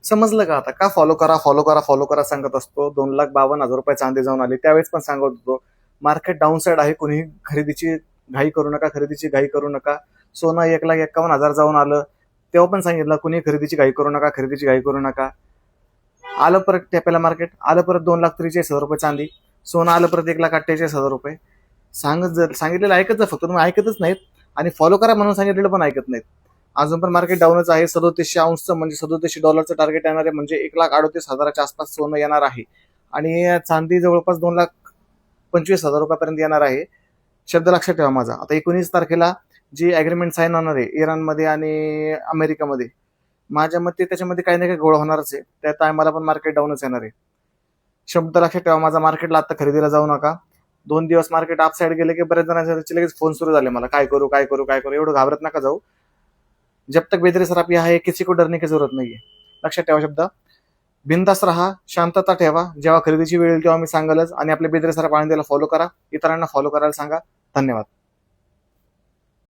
समजलं का आता? का फॉलो करा, फॉलो करा, फॉलो करा सांगत असतो. 2,52,000 रुपये चांदी जाऊन आली. त्यावेळेस पण सांगत होतो, मार्केट डाऊन साईड आहे. कोणीही खरेदीची घाई करू नका, खरेदीची घाई करू नका. सोनं 1,51,000 जाऊन आलं. तेव्हा पण सांगितलं, कुणी खरेदीची घाई करू नका, खरेदीची घाई करू नका. आलं परत टेपेला मार्केट, आलं परत 2,43,000 रुपये चांदी. सोनं आलं परत 1,48,000 रुपये. सांगितलेलं ऐकत जा, फक्त तुम्ही ऐकतच नाहीत आणि फॉलो करा म्हणून सांगितलेलं पण ऐकत नाहीत. अजून पण मार्केट डाऊनच आहे. 3700 अंशचं म्हणजे $37 टार्गेट येणार आहे, म्हणजे 1,38,000च्या आसपास सोनं येणार आहे आणि चांदी जवळपास 2,25,000 रुपयापर्यंत येणार आहे. शब्द लक्षात ठेवा माझा. आता 19 तारखेला जी अग्रीमेंट साईन होणार आहे इराणमध्ये आणि अमेरिकामध्ये, माझ्या मते त्याच्यामध्ये काही ना काही गोळा होणारच आहे. त्या टायमाला पण मार्केट डाऊनच येणार आहे. शब्द लक्षात ठेवा माझा. मार्केटला आता खरेदीला जाऊ नका. 2 दिवस मार्केट अप साईड गेले की बरेच जणांचे लगेच फोन सुरू झाले मला, काय करू काय करू काय करू. एवढं घाबरत नका जाऊ. जब तक बेदरे सर आप यहाँ है, किसी को डरने की जरूरत नाही आहे. लक्षात ठेवा शब्द. बिंदास राहा, शांतता ठेवा. जेव्हा खरेदीची वेळ येईल तेव्हा मी सांगालच. आणि आपले बेदरे सर आळंदीला फॉलो करा, इतरांना फॉलो करायला सांगा. धन्यवाद.